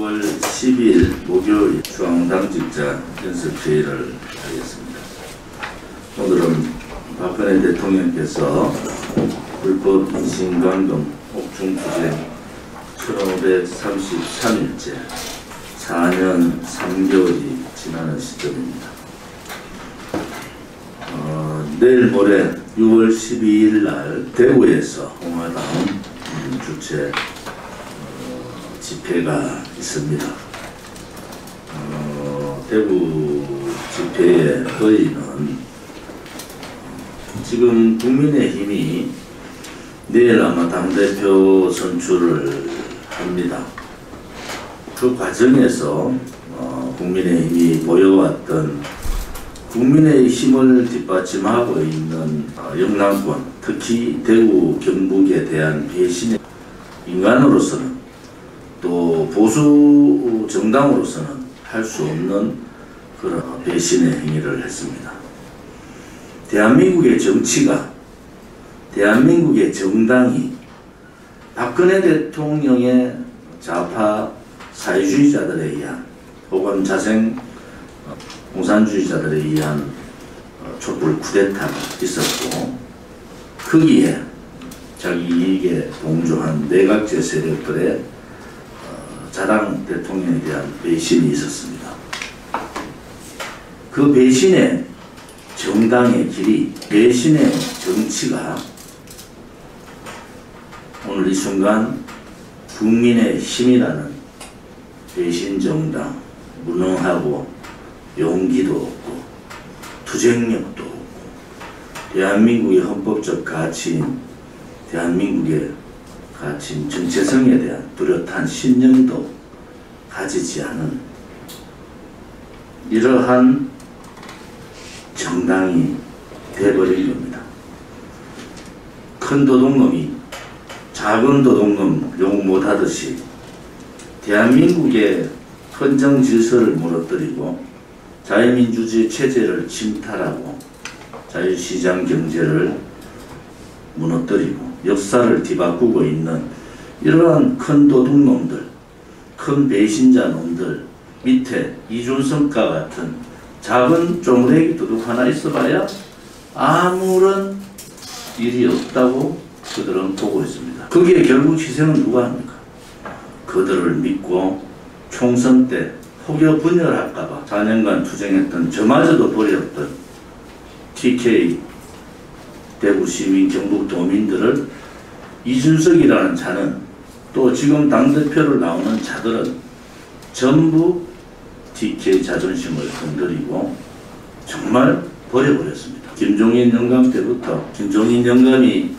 5월 10일 목요일 중앙당직자 연습회의를 하겠습니다. 오늘은 박근혜 대통령께서 불법 인신감금 옥중투쟁 1533일째 4년 3개월이 지나는 시점입니다. 내일 모레 6월 12일 날 대구에서 공화당 주최 집회가 있습니다. 대구 집회의 의의는 지금 국민의힘이 내일 아마 당대표 선출을 합니다. 그 과정에서 국민의힘이 보여왔던 국민의 힘을 뒷받침하고 있는 영남권, 특히 대구 경북에 대한 배신의 인간으로서는 또 보수 정당으로서는 할 수 없는 그런 배신의 행위를 했습니다. 대한민국의 정치가, 대한민국의 정당이 박근혜 대통령의 좌파 사회주의자들에 의한 혹은 자생 공산주의자들에 의한 촛불 쿠데타가 있었고, 거기에 자기 이익에 동조한 내각제 세력들의 자당 대통령에 대한 배신이 있었습니다. 그 배신의 정당의 길이, 배신의 정치가 오늘 이 순간 국민의 힘이라는 배신 정당, 무능하고 용기도 없고 투쟁력도 없고 대한민국의 헌법적 가치인, 대한민국의 가치인 정체성에 대한 뚜렷한 신념도 가지지 않은 이러한 정당이 되어버린 겁니다. 큰 도둑놈이 작은 도둑놈 욕 못하듯이 대한민국의 헌정 질서를 무너뜨리고 자유민주주의 체제를 침탈하고 자유시장 경제를 무너뜨리고 역사를 뒤바꾸고 있는 이러한 큰 도둑놈들, 큰 배신자 놈들 밑에 이준석과 같은 작은 쪼무레기 도둑 하나 있어봐야 아무런 일이 없다고 그들은 보고 있습니다. 거기에 결국 희생은 누가 합니까? 그들을 믿고 총선 때 혹여 분열할까봐 4년간 투쟁했던 저마저도 버렸던 TK 대구 시민 경북 도민들을 이준석이라는 자는 또 지금 당대표를 나오는 자들은 전부 TK 자존심을 건드리고 정말 버려버렸습니다. 김종인 영감 때부터 김종인 영감이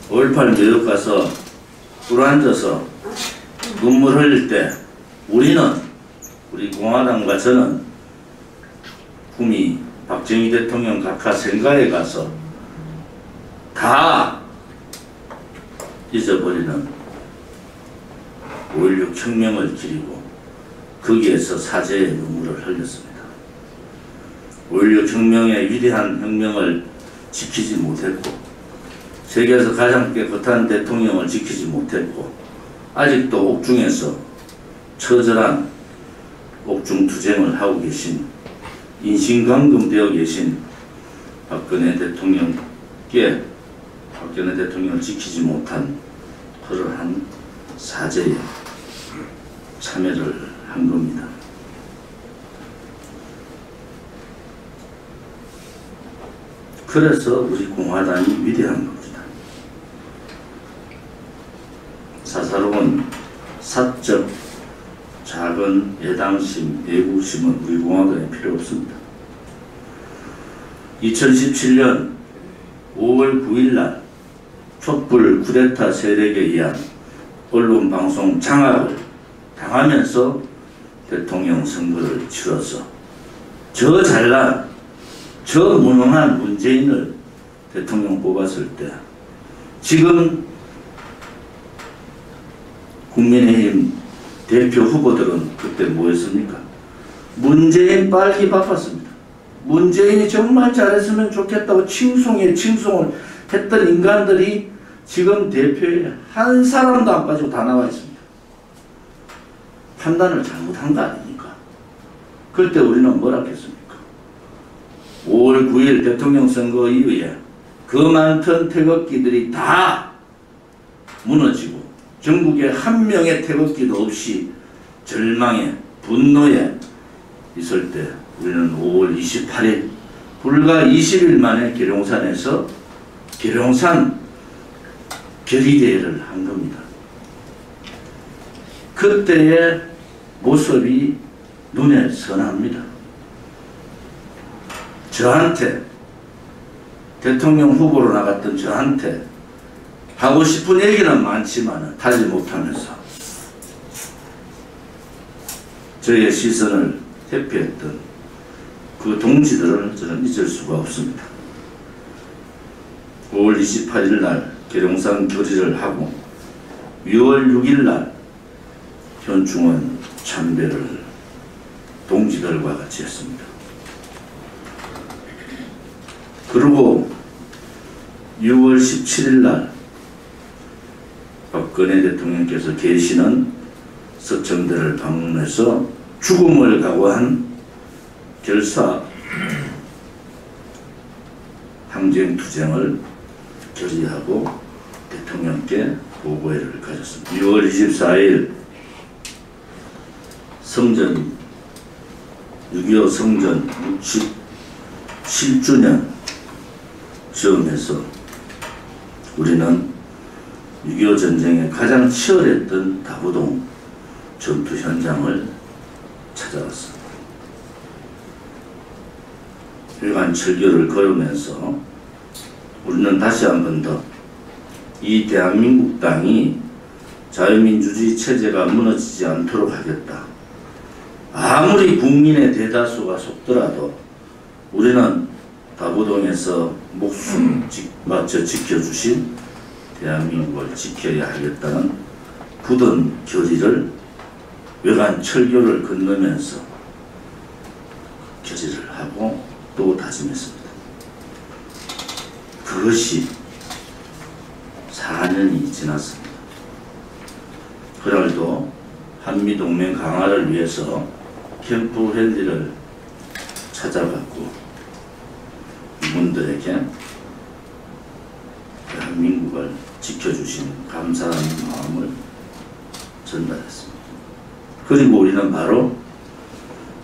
5.18 묘역 가서 꿇어앉아서 눈물 흘릴 때 우리 공화당과 저는 구미 박정희 대통령 각하 생가에 가서 다 잊어버리는 5.16 혁명을 기리고 거기에서 사죄의 눈물을 흘렸습니다. 5.16 혁명의 위대한 혁명을 지키지 못했고 세계에서 가장 깨끗한 대통령을 지키지 못했고 아직도 옥중에서 처절한 옥중투쟁을 하고 계신 인신감금되어 계신 박근혜 대통령을 지키지 못한 그러한 사죄에 참여를 한 겁니다. 그래서 우리 공화당이 위대한 겁니다. 사사로운 사적 작은 예당심, 애국심은 우리 공화당에 필요 없습니다. 2017년 5월 9일 날 촛불 쿠데타 세력에 의한 언론방송 장악을 당하면서 대통령 선거를 치러서 저 잘난, 저 무능한 문재인을 대통령 뽑았을 때 지금 국민의힘 대표 후보들은 그때 뭐였습니까? 문재인 빨기 바빴습니다. 문재인이 정말 잘했으면 좋겠다고 칭송을 했던 인간들이 지금 대표에 한 사람도 안 빠지고 다 나와 있습니다. 판단을 잘못한 거 아닙니까? 그때 우리는 뭐라 했습니까? 5월 9일 대통령 선거 이후에 그 많던 태극기들이 다 무너지고 전국에 한 명의 태극기도 없이 절망에 분노에 있을 때 우리는 5월 28일 불과 20일 만에 계룡산에서 계룡산 결의대회를 한 겁니다. 그때의 모습이 눈에 선합니다. 저한테 대통령 후보로 나갔던 저한테 하고 싶은 얘기는 많지만 하지 못하면서 저의 시선을 회피했던 그 동지들을 저는 잊을 수가 없습니다. 5월 28일 날 계룡산 결의를 하고 6월 6일 날 현충원 참배를 동지들과 같이 했습니다. 그리고 6월 17일 날 박근혜 대통령께서 계시는 서천대를 방문해서 죽음을 각오한 결사 항쟁투쟁을 결의하고 대통령께 보고회를 가졌습니다. 6월 24일 성전 6.25 성전 67주년 즈음해서 우리는 6.25 전쟁에 가장 치열했던 다부동 전투 현장을 찾아갔습니다. 일간 철교를 걸으면서 우리는 다시 한 번 더 이 대한민국 땅이 자유민주주의 체제가 무너지지 않도록 하겠다. 아무리 국민의 대다수가 속더라도 우리는 다부동에서 목숨 맞춰 지켜주신 대한민국을 지켜야 하겠다는 굳은 결의를 외관 철교를 건너면서 결의를 하고 또 다짐했습니다. 그것이 4년이 지났습니다. 그날도 한미동맹 강화를 위해서 캠프 랠리를 찾아갔고 이분들에게 대한민국을 지켜주신 감사하는 마음을 전달했습니다. 그리고 우리는 바로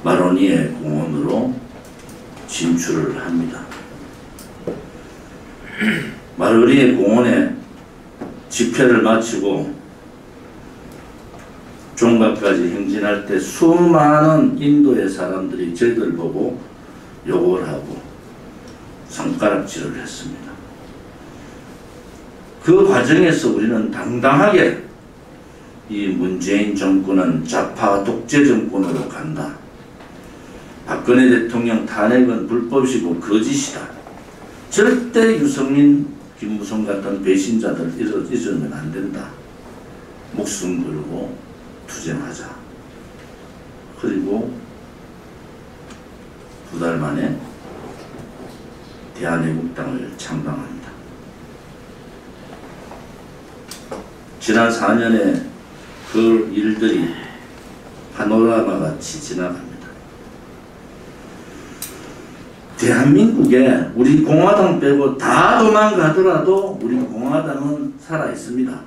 마로니에 공원으로 진출을 합니다. 마로니에 공원에 집회를 마치고 종각까지 행진할 때 수많은 인도의 사람들이 저희들 보고 욕을 하고 손가락질을 했습니다. 그 과정에서 우리는 당당하게 이 문재인 정권은 좌파 독재 정권으로 간다. 박근혜 대통령 탄핵은 불법이고 거짓이다. 절대 유승민, 김무성 같은 배신자들 잊으면 안 된다. 목숨 걸고 투쟁하자. 그리고 2달 만에 대한애국당을 창당합니다. 지난 4년의 그 일들이 파노라마 같이 지나갑니다. 대한민국에 우리 공화당 빼고 다 도망가더라도 우리 공화당은 살아있습니다.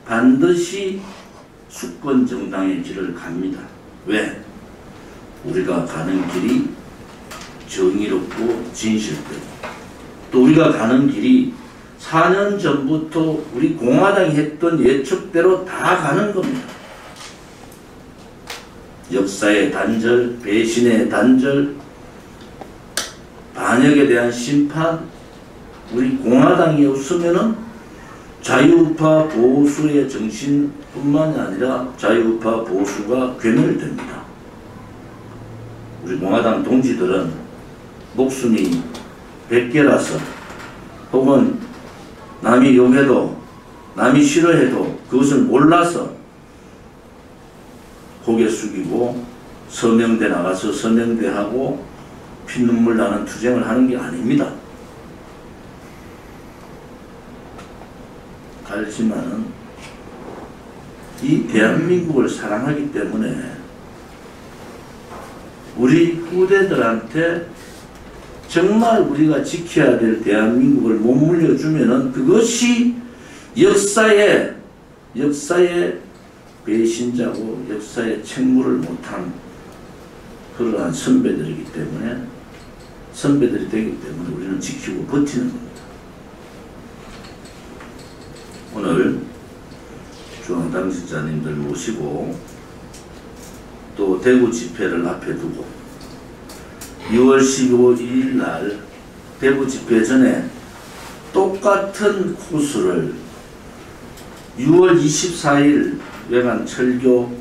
반드시 수권 정당의 길을 갑니다. 왜? 우리가 가는 길이 정의롭고 진실되고 또 우리가 가는 길이 4년 전부터 우리 공화당이 했던 예측대로 다 가는 겁니다. 역사의 단절, 배신의 단절, 반역에 대한 심판, 우리 공화당이 없으면은 자유우파 보수의 정신뿐만이 아니라 자유우파 보수가 괴멸됩니다. 우리 공화당 동지들은 목숨이 100개라서 혹은 남이 욕해도 남이 싫어해도 그것을 몰라서 고개 숙이고 서명대 나가서 서명대하고 피눈물 나는 투쟁을 하는 게 아닙니다. 알지만은 이 대한민국을 사랑하기 때문에 우리 후대들한테 정말 우리가 지켜야 될 대한민국을 못 물려주면은 그것이 역사의 배신자고 역사에 책무를 못한 그러한 선배들이 되기 때문에 우리는 지키고 버티는 겁니다. 오늘 중앙당직자님들 모시고 또 대구 집회를 앞에 두고 6월 15일 날 대구 집회 전에 똑같은 코스를 6월 24일 외관 철교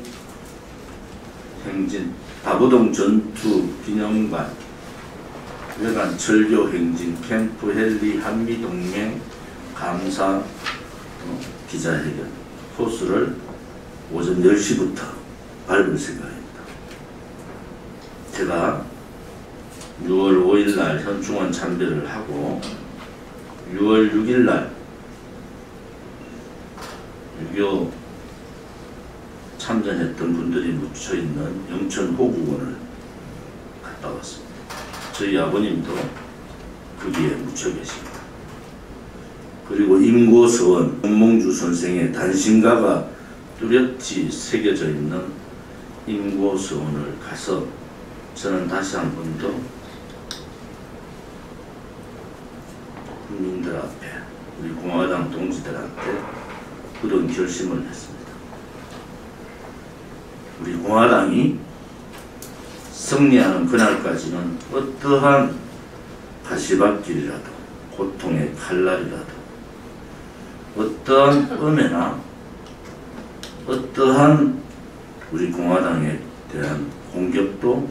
행진 다부동 전투 기념관 외관 철교 행진 캠프 헬리 한미동맹 감사 기자회견 코스를 오전 10시부터 밟을 생각입니다. 제가 6월 5일 날 현충원 참배를 하고 6월 6일 날 6.25 참전했던 분들이 묻혀있는 영천 호국원을 갔다 왔습니다. 저희 아버님도 거기에 묻혀 계십니다. 그리고 임고서원 홍몽주 선생의 단신가가 뚜렷이 새겨져 있는 임고서원을 가서 저는 다시 한 번 더 국민들 앞에 우리 공화당 동지들한테 그런 결심을 했습니다. 우리 공화당이 승리하는 그날까지는 어떠한 가시밭길이라도 고통의 칼날이라도 어떠한 음해나 어떠한 우리 공화당에 대한 공격도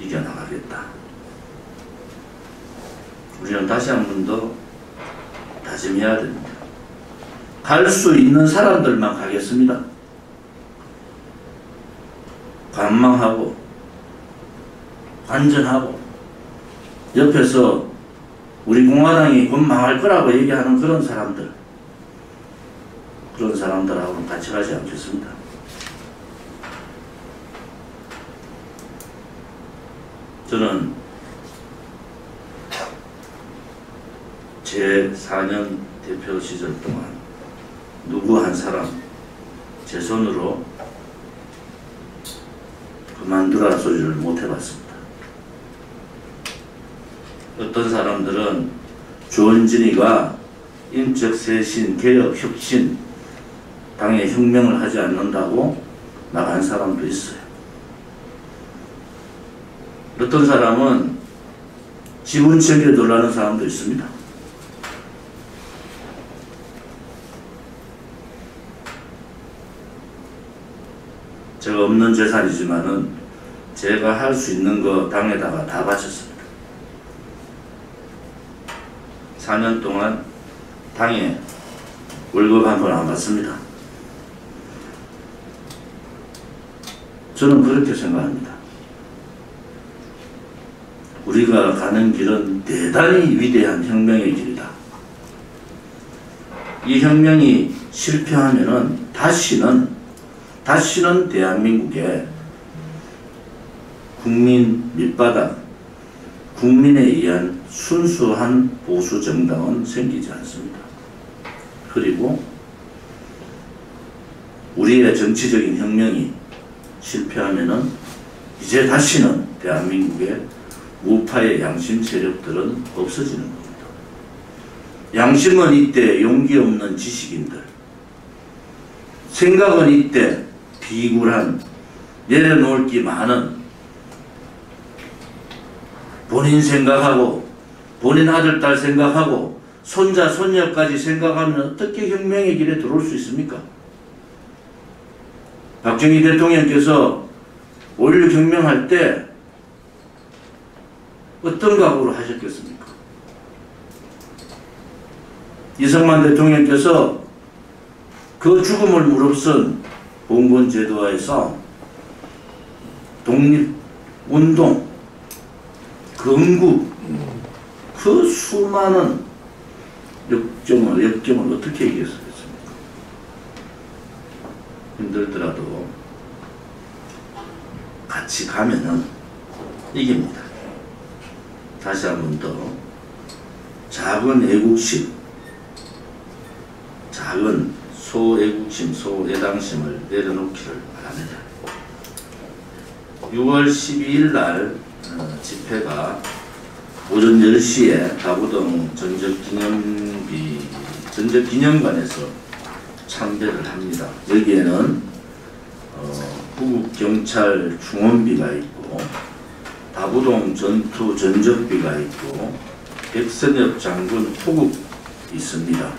이겨나가겠다. 우리는 다시 한 번 더 다짐해야 됩니다. 갈 수 있는 사람들만 가겠습니다. 관망하고 관전하고 옆에서 우리 공화당이 곧 망할 거라고 얘기하는 그런 사람들하고는 같이 가지 않겠습니다. 저는 제 4년 대표 시절 동안 누구 한 사람 제 손으로 그만두라 소리를 못 해봤습니다. 어떤 사람들은 주원진이가 인적 쇄신, 개혁, 혁신, 당의 혁명을 하지 않는다고 나간 사람도 있어요. 어떤 사람은 지분체계에 놀라는 사람도 있습니다. 제가 없는 재산이지만은 제가 할 수 있는 거 당에다가 다 바쳤습니다. 4년 동안 당에 월급 한 번 안 받습니다. 저는 그렇게 생각합니다. 우리가 가는 길은 대단히 위대한 혁명의 길이다. 이 혁명이 실패하면은 다시는 대한민국에 국민 밑바닥, 국민에 의한 순수한 보수 정당은 생기지 않습니다. 그리고 우리의 정치적인 혁명이 실패하면은 이제 다시는 대한민국의 우파의 양심 세력들은 없어지는 겁니다. 양심은 이때 용기 없는 지식인들, 생각은 이때 비굴한 내려놓을 게 많은 본인 생각하고 본인 아들 딸 생각하고 손자 손녀까지 생각하면 어떻게 혁명의 길에 들어올 수 있습니까? 박정희 대통령께서 5.16 혁명할 때 어떤 각오로 하셨겠습니까? 이승만 대통령께서 그 죽음을 무릅쓴 봉건제도와의 싸움, 독립운동, 건국, 그 수많은 역경을 어떻게 이겼겠습니까? 힘들더라도 같이 가면은 이깁니다. 다시 한 번 더 작은 애국심, 작은 소애국심, 소애당심을 내려놓기를 바랍니다. 6월 12일 날 집회가 오전 10시에 다부동 전적기념관에서 참배를 합니다. 여기에는 후국경찰 중원비가 있고 다부동 전투 전적비가 있고 백선엽 장군 후국 있습니다.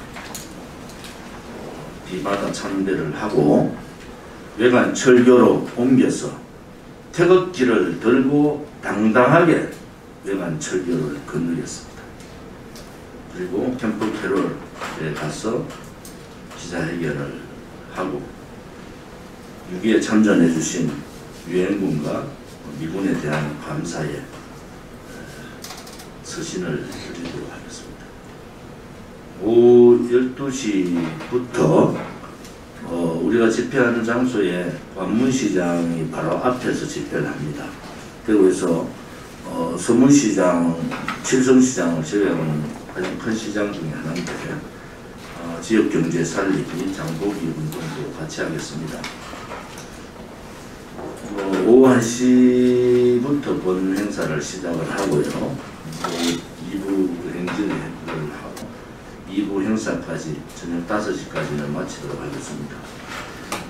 비마다 참배를 하고 외관 철교로 옮겨서 태극기를 들고 당당하게 외관 철교를 건너겠습니다. 그리고 캠프 캐롤에 가서 기자회견을 하고 6.2에 참전해 주신 유엔군과 미군에 대한 감사에 서신을 드리도록 하겠습니다. 오후 12시부터 우리가 집회하는 장소에 관문시장이 바로 앞에서 집회를 합니다. 그리고서 서문시장, 칠성시장을 제외하고는 가장 큰 시장 중에 하나인데 지역경제 살리기, 장보기 운동도 같이 하겠습니다. 오후 1시부터 본 행사를 시작을 하고요. 2부 행진을 하고 2부 행사까지 저녁 5시까지는 마치도록 하겠습니다.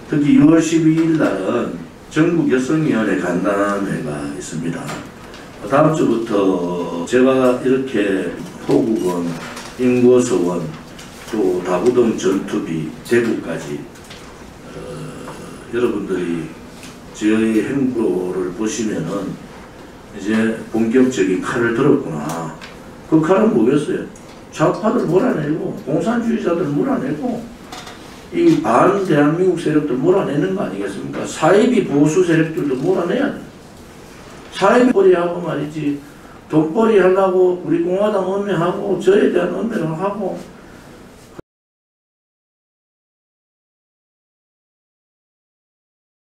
특히 6월 12일 날은 전국여성위원회 간담회가 있습니다. 다음 주부터 제가 이렇게 포국원, 인고서원, 또 다부동 전투비, 대구까지 여러분들이 저의 행보를 보시면은 이제 본격적인 칼을 들었구나. 그 칼은 뭐겠어요? 좌파들 몰아내고 공산주의자들 몰아내고 이 반대한민국 세력들 몰아내는 거 아니겠습니까? 사이비 보수 세력들도 몰아내야 돼. 사이비벌이 하고 말이지 돈벌이 하려고 우리 공화당 엄매하고 저에 대한 엄매를 하고